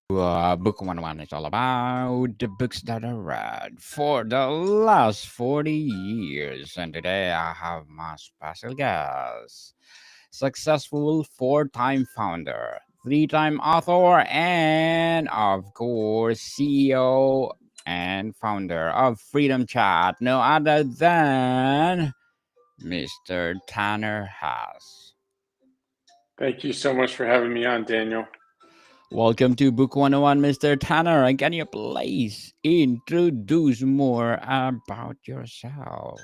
Book 101 is all about the books that I read for the last 40 years. And today I have my special guest, successful four-time founder, three-time author, and of course, CEO and founder of Freedom Chat, no other than Mr. Tanner Haas. Thank you so much for having me on, Daniel. Welcome to Book 101, Mr. Tanner. And can you please introduce more about yourself?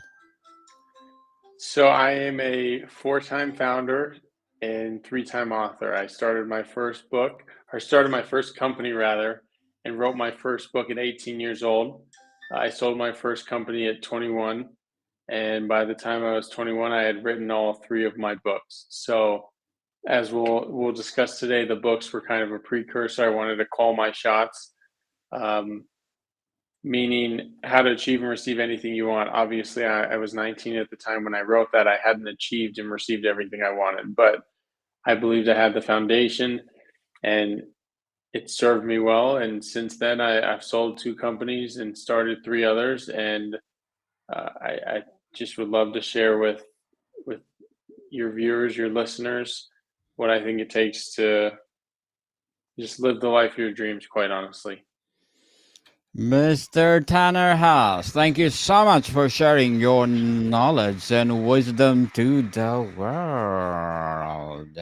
So, I am a four-time founder and three-time author. I started my first company rather, and wrote my first book at 18 years old. I sold my first company at 21, and by the time I was 21, I had written all three of my books. So, as we'll discuss today, the books were kind of a precursor. I wanted to call my shots. Um, Meaning how to achieve and receive anything you want. Obviously, I was 19 at the time when I wrote that. I hadn't achieved and received everything I wanted, but I believed I had the foundation and it served me well. And since then, I've sold two companies and started three others. And I just would love to share with your viewers, your listeners, what I think it takes to just live the life of your dreams, quite honestly. Mr. Tanner House, thank you so much for sharing your knowledge and wisdom to the world.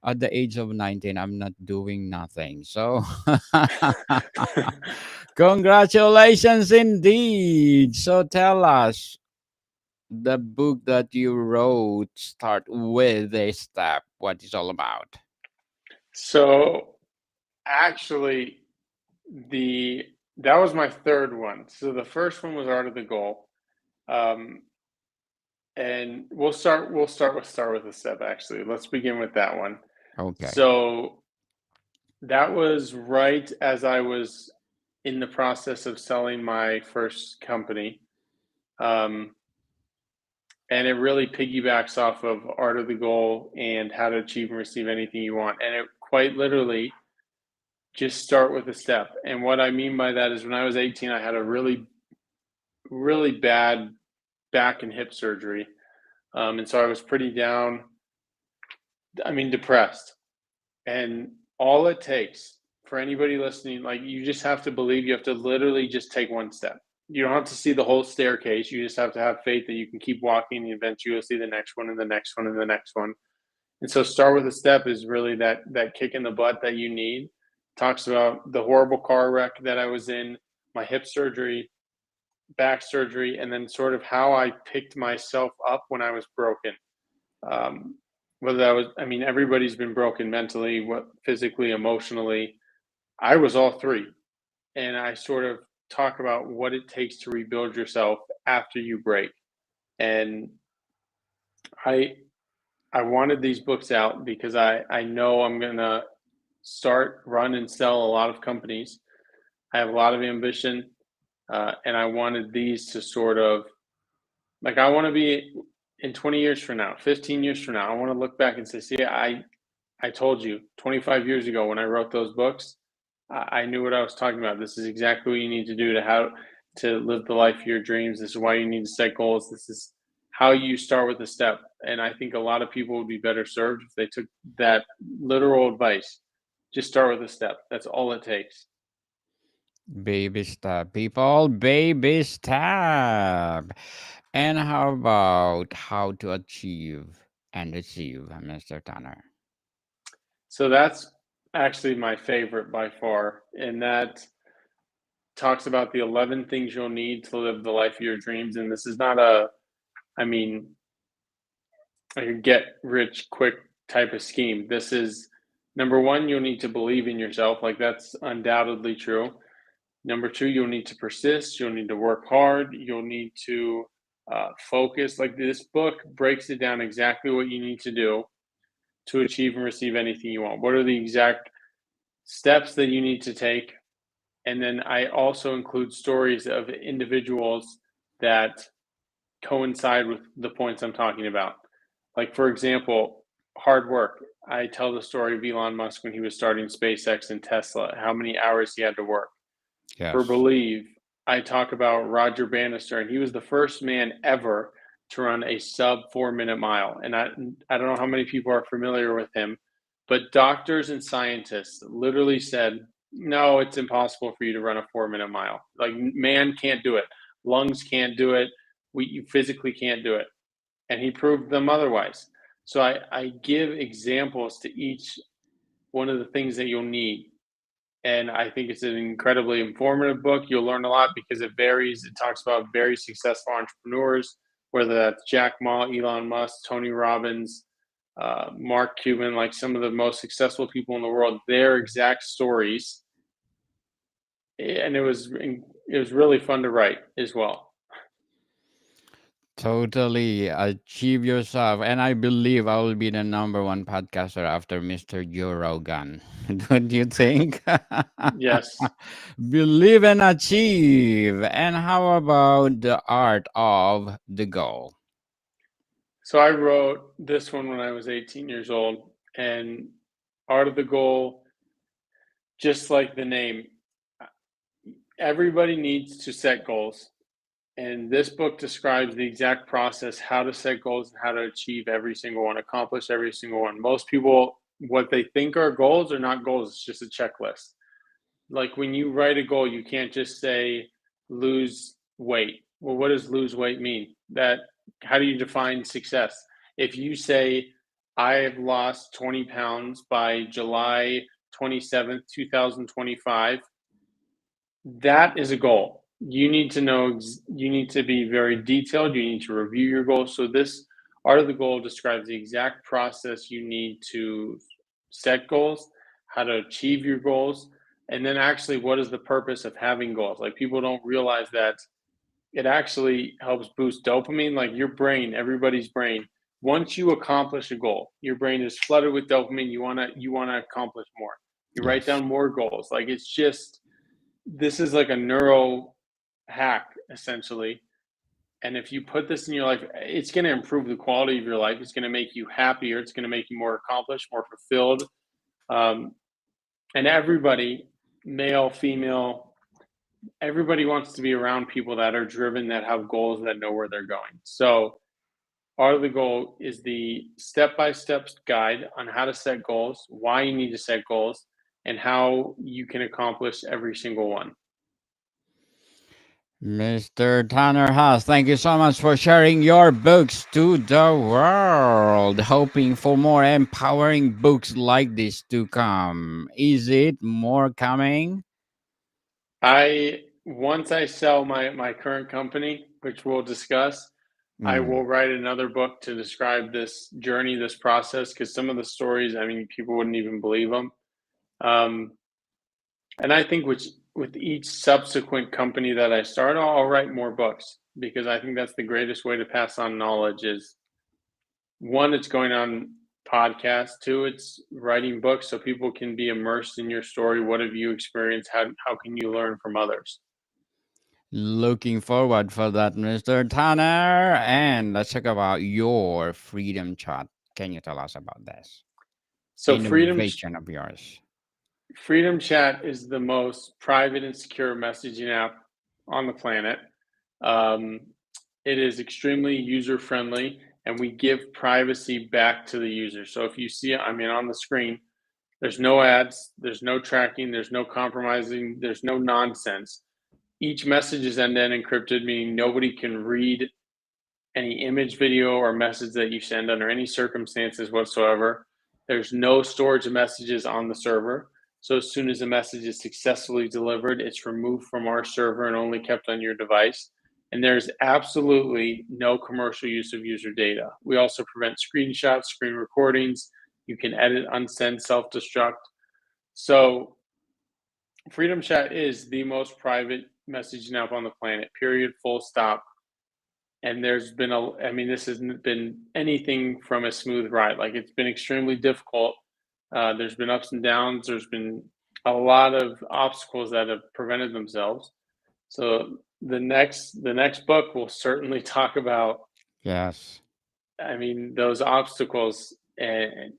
At the age of 19, I'm not doing nothing. So, congratulations indeed. So, tell us the book that you wrote, start with a step, what it's all about. So actually, the that was my third one. So the first one was Art of the Goal, um, and we'll start with the step. Actually, let's begin with that one. Okay. So that was right as I was in the process of selling my first company, um, and it really piggybacks off of Art of the Goal and How to Achieve and Receive Anything You Want, and it quite literally just start with a step. And what I mean by that is when I was 18, I had a really bad back and hip surgery. And so I was pretty down, I mean, depressed. And all it takes for anybody listening, like you just have to believe, you have to literally just take one step. You don't have to see the whole staircase. You just have to have faith that you can keep walking and eventually you'll see the next one and the next one and the next one. And so start with a step is really that kick in the butt that you need. Talks about the horrible car wreck that I was in, my hip surgery, back surgery, and then sort of how I picked myself up when I was broken. Um, Whether that was, I mean, everybody's been broken mentally, what physically, emotionally. I was all three, and I sort of talk about what it takes to rebuild yourself after you break. And I I wanted these books out because I know I'm gonna start, run, and sell a lot of companies. I have a lot of ambition, and I wanted these to sort of like I want to be in 20 years from now, 15 years from now. I want to look back and say, see, I told you 25 years ago when I wrote those books, I knew what I was talking about. This is exactly what you need to do to how to live the life of your dreams. This is why you need to set goals. This is how you start with a step. And I think a lot of people would be better served if they took that literal advice. Just start with a step. That's all it takes. Baby step, people, baby step. And how about how to achieve and achieve, Mr. Tanner? So that's actually my favorite by far. And that talks about the 11 things you'll need to live the life of your dreams. And this is not I mean, like a get rich quick type of scheme. This is number one, you'll need to believe in yourself. Like that's undoubtedly true. Number two, you'll need to persist. You'll need to work hard. You'll need to focus. Like this book breaks it down exactly what you need to do to achieve and receive anything you want. What are the exact steps that you need to take? And then I also include stories of individuals that coincide with the points I'm talking about. Like, for example, hard work. I tell the story of Elon Musk when he was starting SpaceX and Tesla, how many hours he had to work. For Yes. Believe, I talk about Roger Bannister, and he was the first man ever to run a sub 4 minute mile. And I don't know how many people are familiar with him, but doctors and scientists literally said, no, it's impossible for you to run a 4 minute mile. Like, man can't do it, lungs can't do it, you physically can't do it. And he proved them otherwise. So I give examples to each one of the things that you'll need. And I think it's an incredibly informative book. You'll learn a lot because it varies. It talks about very successful entrepreneurs, whether that's Jack Ma, Elon Musk, Tony Robbins, Mark Cuban, like some of the most successful people in the world, their exact stories. And it was really fun to write as well. Totally achieve yourself. And I believe I will be the number one podcaster after Mr. Joe Rogan. Don't you think? Yes. Believe and achieve. And how about the art of the goal? So I wrote this one when I was 18 years old, and Art of the Goal, just like the name, everybody needs to set goals. And this book describes the exact process, how to set goals and how to achieve every single one, accomplish every single one. Most people, what they think are goals are not goals, it's just a checklist. Like when you write a goal, you can't just say lose weight. Well, what does lose weight mean? That how do you define success? If you say I have lost 20 pounds by July 27th, 2025, that is a goal. You need to know, you need to be very detailed. You need to review your goals. So, this Art of the Goal describes the exact process you need to set goals, how to achieve your goals, and then actually what is the purpose of having goals. Like, people don't realize that it actually helps boost dopamine. Like, your brain, everybody's brain, once you accomplish a goal, your brain is flooded with dopamine. You want to accomplish more. You write Yes. down more goals. Like, it's just, this is like a neuro hack essentially. And if you put this in your life, it's going to improve the quality of your life. It's going to make you happier. It's going to make you more accomplished, more fulfilled. um, and everybody, male, female, everybody wants to be around people that are driven, that have goals, that know where they're going. So Art of the Goal is the step-by-step guide on how to set goals, why you need to set goals, and how you can accomplish every single one. Mr. Tanner Haas, thank you so much for sharing your books to the world. Hoping for more empowering books like this to come. Is it more coming? I Once I sell my current company, which we'll discuss, I Mm. will write another book to describe this journey, this process, because some of the stories, I mean, people wouldn't even believe them. Um, and I think with each subsequent company that I start, I'll write more books because I think that's the greatest way to pass on knowledge. Is one, it's going on podcasts. Two, it's writing books so people can be immersed in your story. What have you experienced? How can you learn from others? Looking forward for that, Mr. Tanner. And let's talk about your freedom chat. Can you tell us about this So innovation of yours? Freedom Chat is the most private and secure messaging app on the planet. Um, it is extremely user friendly, and we give privacy back to the user. So if you see, I mean, on the screen, there's no ads, there's no tracking, there's no compromising, there's no nonsense. Each message is end-to-end encrypted, meaning nobody can read any image, video, or message that you send under any circumstances whatsoever. There's no storage of messages on the server. So as soon as a message is successfully delivered, it's removed from our server and only kept on your device. And there's absolutely no commercial use of user data. We also prevent screenshots, screen recordings. You can edit, unsend, self-destruct. So Freedom Chat is the most private messaging app on the planet, period, full stop. And there's been I mean, this hasn't been anything from a smooth ride. Like, it's been extremely difficult. There's been ups and downs. There's been a lot of obstacles that have prevented themselves. So the next book will certainly talk about, Yes. I mean, those obstacles. And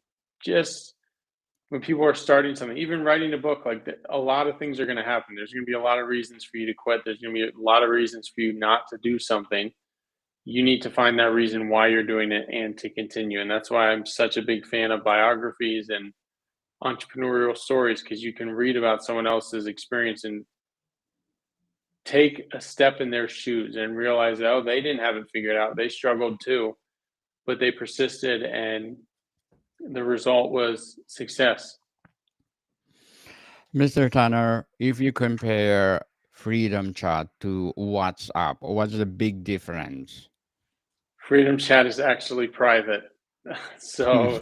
just when people are starting something, even writing a book, like a lot of things are going to happen. There's going to be a lot of reasons for you to quit. There's going to be a lot of reasons for you not to do something. You need to find that reason why you're doing it and to continue. And that's why I'm such a big fan of biographies and entrepreneurial stories, because you can read about someone else's experience and take a step in their shoes and realize that, oh, they didn't have it figured out. They struggled too, but they persisted, and the result was success. Mr. Tanner, if you compare Freedom Chat to WhatsApp, what's the big difference? Freedom Chat is actually private. So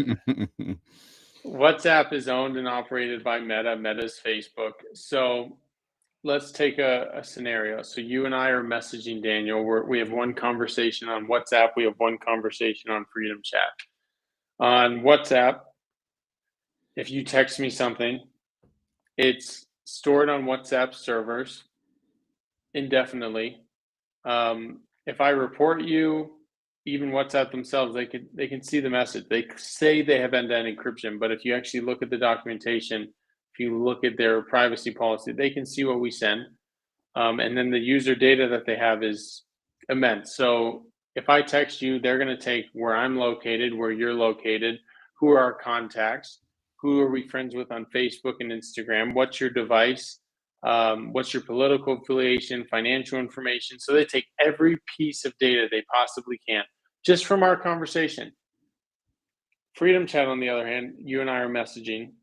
WhatsApp is owned and operated by Meta. Meta's Facebook. So let's take a scenario. So you and I are messaging Daniel. We have one conversation on WhatsApp. We have one conversation on Freedom Chat. On WhatsApp, if you text me something, it's stored on WhatsApp servers indefinitely. If I report you, even WhatsApp themselves, they can see the message. They say they have end-to-end encryption, but if you actually look at the documentation, if you look at their privacy policy, they can see what we send. And then the user data that they have is immense. So if I text you, they're going to take where I'm located, where you're located, who are our contacts, who are we friends with on Facebook and Instagram, what's your device, what's your political affiliation, financial information. So they take every piece of data they possibly can just from our conversation. Freedom Chat, on the other hand, you and I are messaging.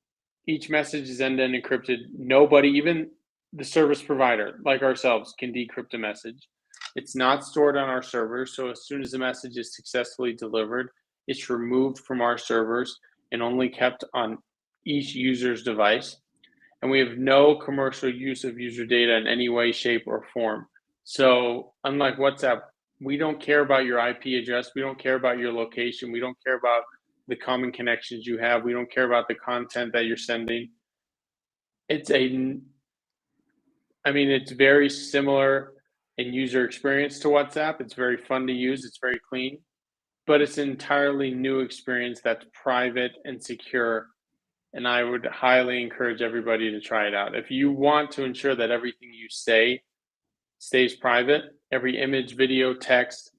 Each message is end-to-end encrypted. Nobody, even the service provider like ourselves, can decrypt a message. It's not stored on our servers, so as soon as the message is successfully delivered, it's removed from our servers and only kept on each user's device. And we have no commercial use of user data in any way, shape, or form. So unlike WhatsApp, we don't care about your IP address. We don't care about your location. We don't care about the common connections you have. We don't care about the content that you're sending. It's very similar in user experience to WhatsApp. It's very fun to use. It's very clean, but it's an entirely new experience that's private and secure. And I would highly encourage everybody to try it out. If you want to ensure that everything you say stays private, every image, video, text,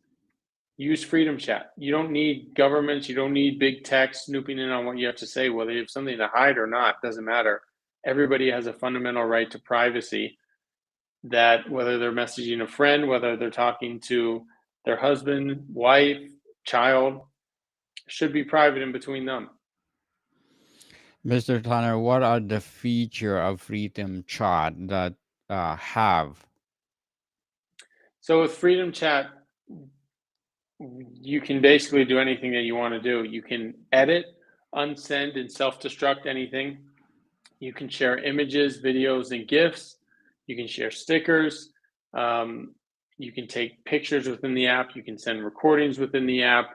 use Freedom Chat. You don't need governments. You don't need big tech snooping in on what you have to say, whether you have something to hide or not, doesn't matter. Everybody has a fundamental right to privacy, that whether they're messaging a friend, whether they're talking to their husband, wife, child, should be private in between them. Mr. Tanner, what are the feature of Freedom Chat that have? So with Freedom Chat, you can basically do anything that you want to do. You can edit, unsend, and self-destruct anything. You can share images, videos, and GIFs. You can share stickers. You can take pictures within the app. You can send recordings within the app.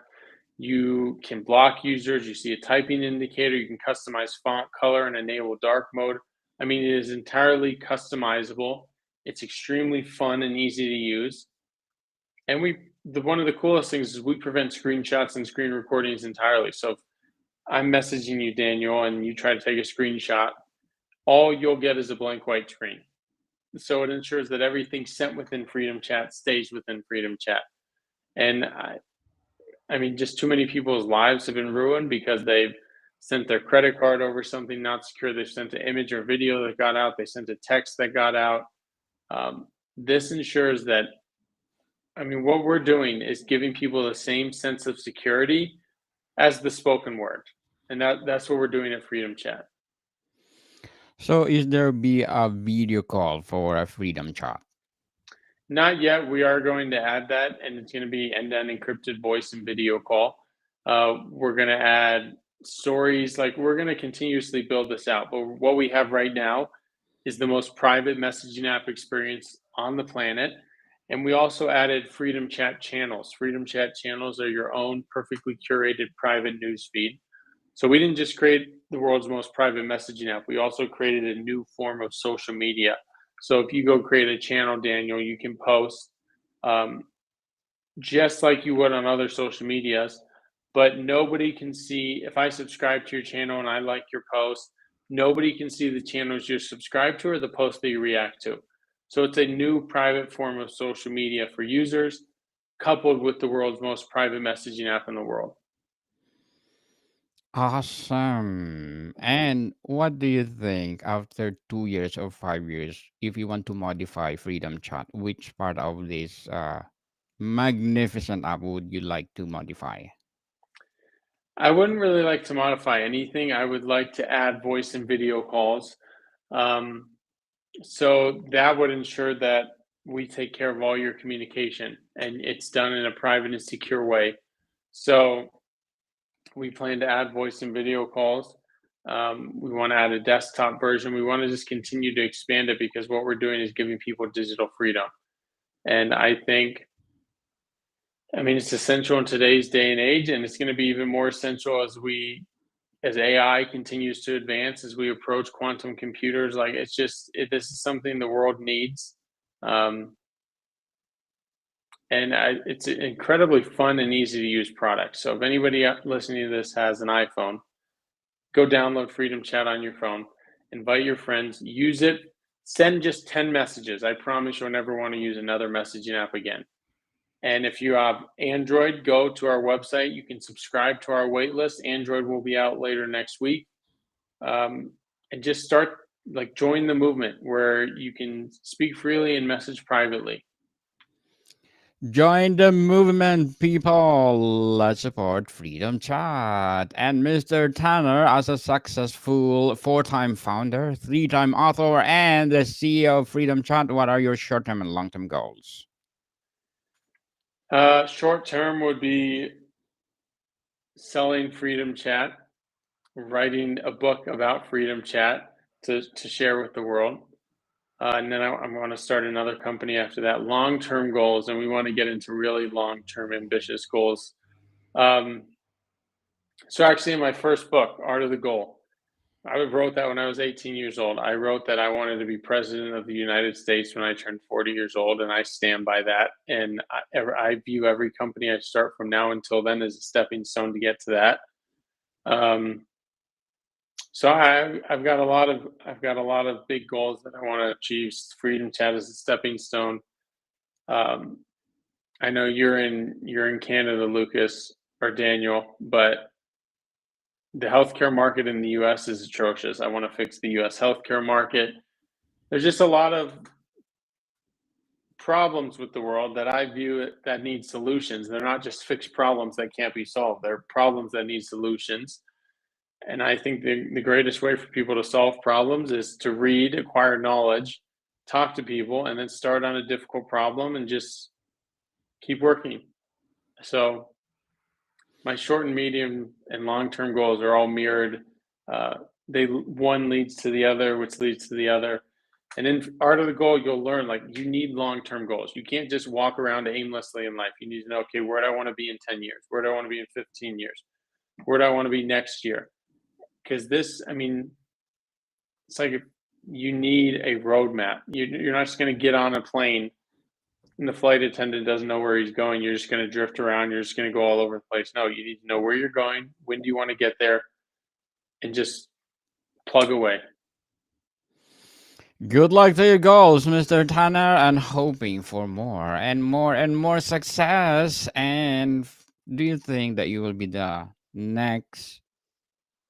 You can block users. You see a typing indicator. You can customize font color and enable dark mode. I mean, it is entirely customizable. It's extremely fun and easy to use. And one of the coolest things is we prevent screenshots and screen recordings entirely. So if I'm messaging you, Daniel, and you try to take a screenshot, all you'll get is a blank white screen. So it ensures that everything sent within Freedom Chat stays within Freedom Chat. And just too many people's lives have been ruined because they've sent their credit card over something not secure. They've sent an image or video that got out. They sent a text that got out. This ensures that, what we're doing is giving people the same sense of security as the spoken word. And that's what we're doing at Freedom Chat. So, is there be a video call for a Freedom Chat? Not yet. We are going to add that, and it's going to be end-to-end encrypted voice and video call. We're going to add stories. Like, we're going to continuously build this out. But what we have right now is the most private messaging app experience on the planet. And we also added Freedom Chat channels. Freedom Chat channels are your own perfectly curated private news feed. So we didn't just create the world's most private messaging app. We also created a new form of social media. So if you go create a channel, Daniel, you can post just like you would on other social medias, but nobody can see. If I subscribe to your channel and I like your post, nobody can see the channels you're subscribed to or the posts that you react to. So it's a new private form of social media for users, coupled with the world's most private messaging app in the world. Awesome. And what do you think after 2 years or 5 years, if you want to modify Freedom Chat, which part of this magnificent app would you like to modify? I wouldn't really like to modify anything. I would like to add voice and video calls. Um, so that would ensure that we take care of all your communication and it's done in a private and secure way. So we plan to add voice and video calls. We want to add a desktop version. We want to just continue to expand it because what we're doing is giving people digital freedom. And I mean, it's essential in today's day and age, and it's going to be even more essential as AI continues to advance, as we approach quantum computers. Like this is something the world needs. Um, and it's an incredibly fun and easy to use product. So if anybody listening to this has an iPhone, go download Freedom Chat on your phone, invite your friends, use it, send just 10 messages. I promise you'll never want to use another messaging app again. And if you have Android, go to our website. You can subscribe to our wait list. Android will be out later next week. And just start, like, join the movement where you can speak freely and message privately. Join the movement, people. Let's support Freedom Chat. And Mr. Tanner, as a successful four-time founder, three-time author, and the CEO of Freedom Chat, what are your short-term and long-term goals? Short term would be selling Freedom Chat, writing a book about Freedom Chat to share with the world. And then I'm going to start another company after that. Long-term goals, and we want to get into really long-term ambitious goals. So actually, in my first book, Art of the Goal, I wrote that when I was 18 years old. I wrote that I wanted to be president of the United States when I turned 40 years old, and I stand by that. And I view every company I start from now until then as a stepping stone to get to that. So I've got a lot of big goals that I want to achieve. Freedom Chat is a stepping stone. Um, I know you're in Canada, Lucas or Daniel, but the healthcare market in the U.S. is atrocious. I want to fix the U.S. healthcare market. There's just a lot of problems with the world that I view that need solutions. They're not just fixed problems that can't be solved. They're problems that need solutions. And I think the greatest way for people to solve problems is to read, acquire knowledge, talk to people, and then start on a difficult problem and just keep working. So my short and medium and long-term goals are all mirrored. One leads to the other, which leads to the other. And in Art of the Goal, you'll learn, like, you need long-term goals. You can't just walk around aimlessly in life. You need to know, okay, where do I want to be in 10 years? Where do I want to be in 15 years? Where do I want to be next year? Because I mean, it's like you need a roadmap. You're not just going to get on a plane and the flight attendant doesn't know where he's going. You're just going to drift around. You're just going to go all over the place. No, you need to know where you're going. When do you want to get there? And just plug away. Good luck to your goals, Mr. Tanner, and hoping for more and more and more success. And do you think that you will be the next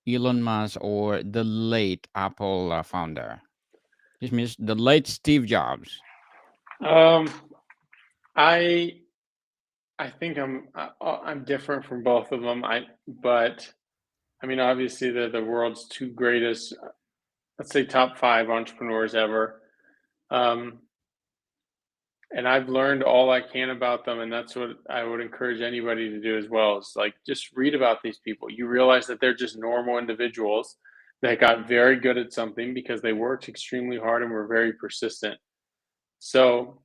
Elon Musk or the late Apple founder? This means the late Steve Jobs. Um, I I think I'm different from both of them. But I mean, obviously they're the world's two greatest, let's say top five entrepreneurs ever. Um, and I've learned all I can about them, and that's what I would encourage anybody to do as well. Is, like, just read about these people. You realize that they're just normal individuals that got very good at something because they worked extremely hard and were very persistent. So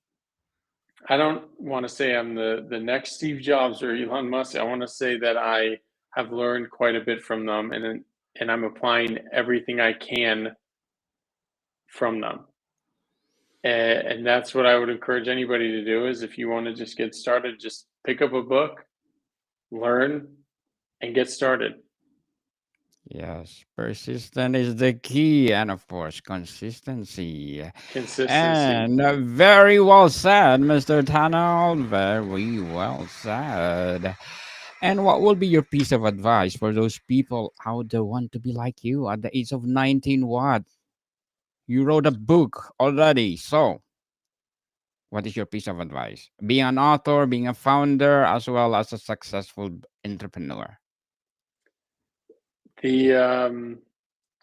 I don't want to say I'm the next Steve Jobs or Elon Musk. I want to say that I have learned quite a bit from them, and I'm applying everything I can from them. And that's what I would encourage anybody to do. Is if you want to just get started, just pick up a book, learn, and get started. Yes, persistent is the key, and of course, consistency. Consistency. And very well said, Mr. Tanner. Very well said. And what will be your piece of advice for those people out there want to be like you at the age of 19? What? You wrote a book already. So, what is your piece of advice? Being an author, being a founder, as well as a successful entrepreneur. The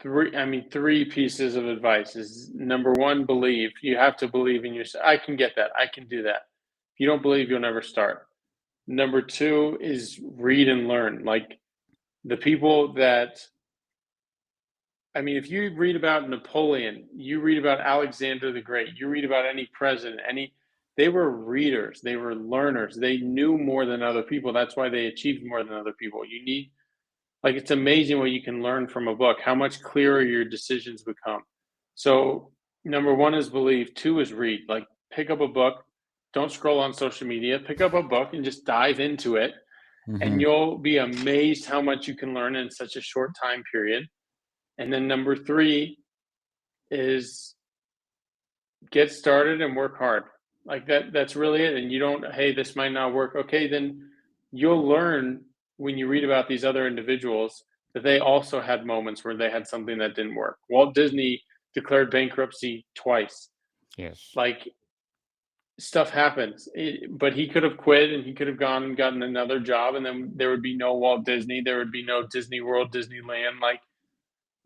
three pieces of advice is number one, believe. You have to believe in yourself. I can get that. I can do that. If you don't believe, you'll never start. Number two is read and learn. Like the people that, if you read about Napoleon, you read about Alexander the Great, you read about any president, they were readers, they were learners, they knew more than other people. That's why they achieved more than other people. You need, like, it's amazing what you can learn from a book, how much clearer your decisions become. So, number one is believe, two is read. Like, pick up a book, don't scroll on social media, pick up a book and just dive into it. And Hmm. you'll be amazed how much you can learn in such a short time period. And then number three is get started and work hard. Like that's really it. And you don't, hey, this might not work. Okay, then you'll learn when you read about these other individuals that they also had moments where they had something that didn't work. Walt Disney declared bankruptcy twice. Yes. Like stuff happens. But he could have quit and he could have gone and gotten another job, and then there would be no Walt Disney, there would be no Disney World, Disneyland. Like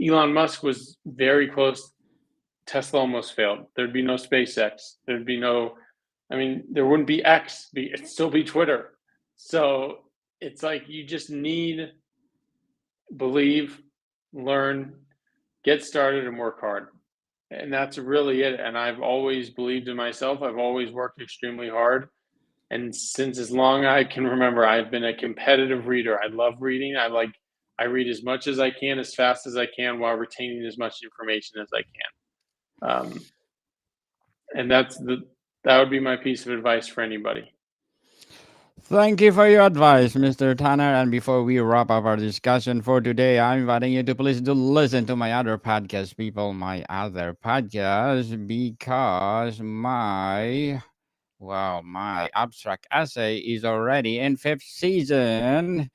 Elon Musk was very close. Tesla almost failed. There'd be no SpaceX. There'd be no, there wouldn't be X. It'd still be Twitter. So it's like you just need believe, learn, get started, and work hard. And that's really it. And I've always believed in myself. I've always worked extremely hard. And since as long I can remember, I've been a competitive reader. I love reading. I read as much as I can, as fast as I can, while retaining as much information as I can. And that would be my piece of advice for anybody. Thank you for your advice, Mr. Tanner. And before we wrap up our discussion for today, I'm inviting you to please do listen to my other podcast, people, my other podcast, because my abstract essay is already in fifth season,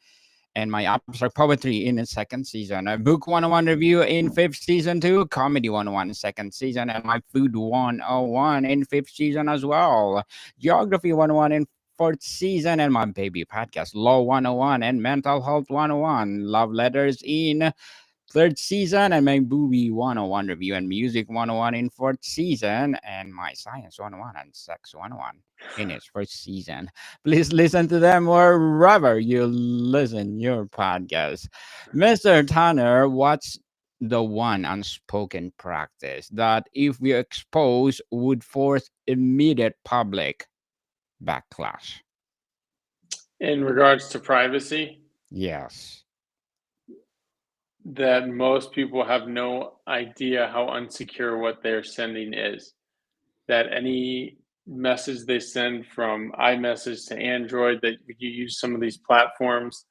and my abstract poetry in its second season. A book 101 review in fifth season too, comedy 101 second season, and my food 101 in fifth season as well. Geography 101 in fourth season, and my baby podcast, Law 101 and Mental Health 101. Love letters in third season, and my movie 101 review and music 101 in fourth season, and my science 101 and sex 101 in its first season. Please listen to them wherever you listen your podcast. Mr. Tanner, what's the one unspoken practice that if we expose would force immediate public backlash? In regards to privacy, Yes. that most people have no idea how unsecure what they're sending is. That any message they send from iMessage to Android, that you use some of these platforms,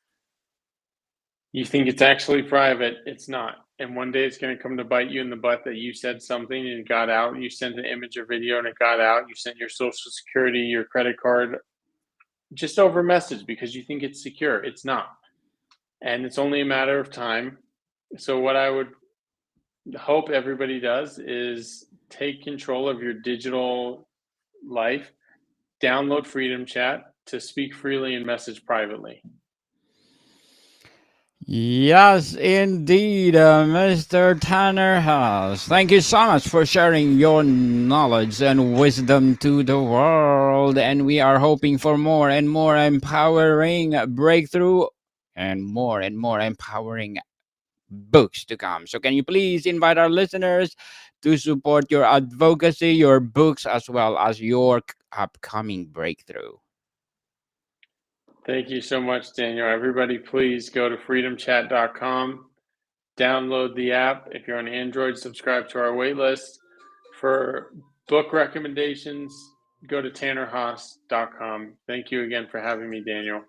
you think it's actually private, it's not. And one day it's going to come to bite you in the butt that you said something and it got out. You sent an image or video and it got out. You sent your social security, your credit card, just over message because you think it's secure. It's not. And it's only a matter of time. So, what I would hope everybody does is take control of your digital life, download Freedom Chat to speak freely and message privately. Yes, indeed, Mr. Tanner Haas. Thank you so much for sharing your knowledge and wisdom to the world. And we are hoping for more and more empowering breakthrough and more empowering books to come. So, can you please invite our listeners to support your advocacy, your books, as well as your upcoming breakthrough? Thank you so much, Daniel. Everybody, please go to freedomchat.com, download the app. If you're on Android, subscribe to our waitlist. For book recommendations, go to tannerhaas.com. Thank you again for having me, Daniel.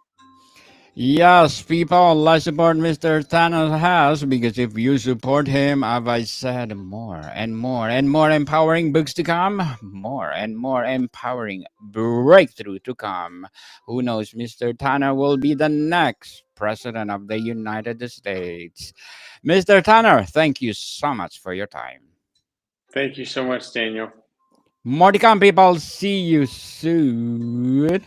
Yes, people, let's support Mr. Tanner Haas because if you support him, as I said, more and more and more empowering books to come, more and more empowering breakthrough to come. Who knows, Mr. Tanner will be the next president of the United States. Mr. Tanner, thank you so much for your time. Thank you so much, Daniel. More to come, people. See you soon.